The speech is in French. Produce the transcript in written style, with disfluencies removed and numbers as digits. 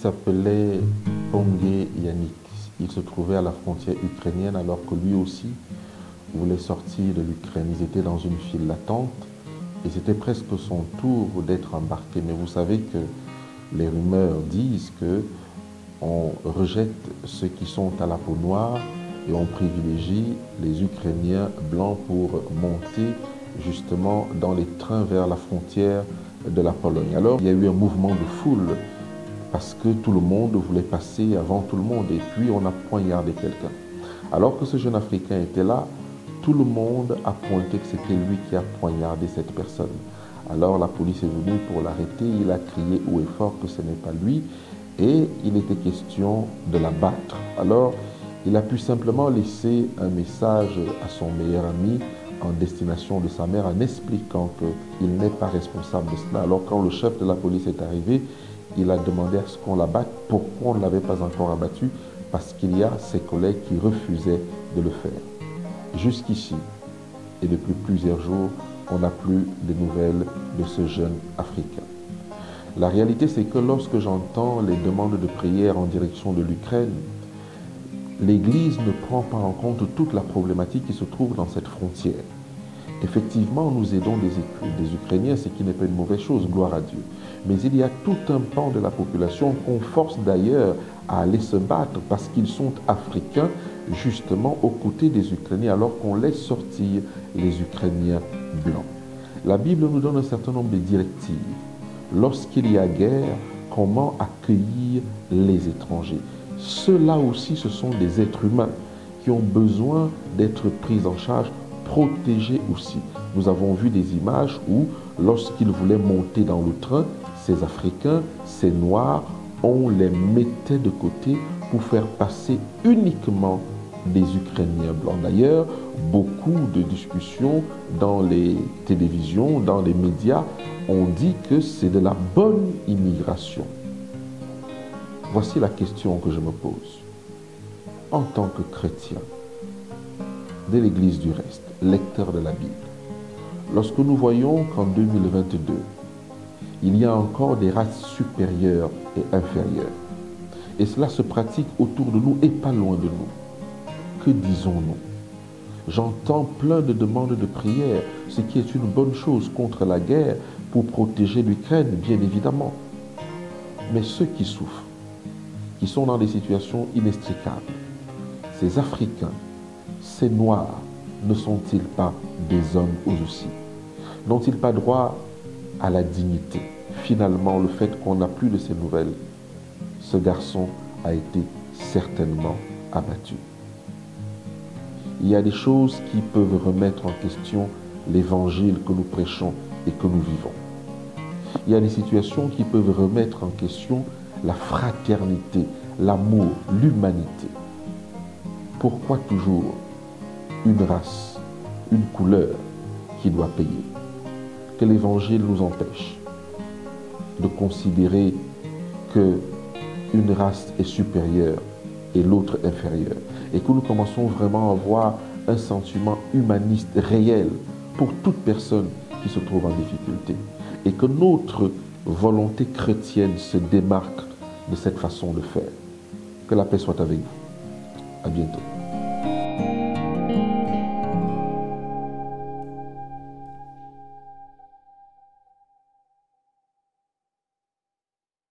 s'appelait Pongue Yannick. Il se trouvait à la frontière ukrainienne alors que lui aussi voulait sortir de l'Ukraine. Ils étaient dans une file d'attente et c'était presque son tour d'être embarqué. Mais vous savez que les rumeurs disent que on rejette ceux qui sont à la peau noire et on privilégie les Ukrainiens blancs pour monter justement dans les trains vers la frontière de la Pologne. Alors il y a eu un mouvement de foule parce que tout le monde voulait passer avant tout le monde et puis on a poignardé quelqu'un. Alors que ce jeune Africain était là, tout le monde a pointé que c'était lui qui a poignardé cette personne. Alors la police est venue pour l'arrêter, il a crié haut et fort que ce n'est pas lui et il était question de l'abattre. Alors il a pu simplement laisser un message à son meilleur ami en destination de sa mère en expliquant qu'il n'est pas responsable de cela. Alors quand le chef de la police est arrivé, il a demandé à ce qu'on l'abatte. Pourquoi on ne l'avait pas encore abattu? Parce qu'il y a ses collègues qui refusaient de le faire. Jusqu'ici, et depuis plusieurs jours, on n'a plus de nouvelles de ce jeune Africain. La réalité, c'est que lorsque j'entends les demandes de prière en direction de l'Ukraine, l'Église ne prend pas en compte toute la problématique qui se trouve dans cette frontière. Effectivement, nous aidons des Ukrainiens, ce qui n'est pas une mauvaise chose, gloire à Dieu. Mais il y a tout un pan de la population qu'on force d'ailleurs à aller se battre parce qu'ils sont africains, justement aux côtés des Ukrainiens, alors qu'on laisse sortir les Ukrainiens blancs. La Bible nous donne un certain nombre de directives. Lorsqu'il y a guerre, comment accueillir les étrangers? Ceux-là aussi, ce sont des êtres humains qui ont besoin d'être pris en charge, protégés aussi. Nous avons vu des images où, lorsqu'ils voulaient monter dans le train, ces Africains, ces Noirs, on les mettait de côté pour faire passer uniquement des Ukrainiens blancs. D'ailleurs, beaucoup de discussions dans les télévisions, dans les médias, ont dit que c'est de la bonne immigration. Voici la question que je me pose. En tant que chrétien de l'Église du reste, lecteur de la Bible, lorsque nous voyons qu'en 2022, il y a encore des races supérieures et inférieures, et cela se pratique autour de nous et pas loin de nous, que disons-nous? J'entends plein de demandes de prière, ce qui est une bonne chose contre la guerre pour protéger l'Ukraine, bien évidemment. Mais ceux qui souffrent, qui sont dans des situations inextricables, ces Africains, ces Noirs, ne sont-ils pas des hommes eux aussi? N'ont-ils pas droit à la dignité? Finalement, le fait qu'on n'a plus de ces nouvelles, ce garçon a été certainement abattu. Il y a des choses qui peuvent remettre en question l'évangile que nous prêchons et que nous vivons. Il y a des situations qui peuvent remettre en question la fraternité, l'amour, l'humanité. Pourquoi toujours une race, une couleur qui doit payer? Que l'évangile nous empêche de considérer qu'une race est supérieure et l'autre inférieure, et que nous commençons vraiment à avoir un sentiment humaniste réel pour toute personne qui se trouve en difficulté, et que notre volonté chrétienne se démarque de cette façon de faire. Que la paix soit avec vous. À bientôt.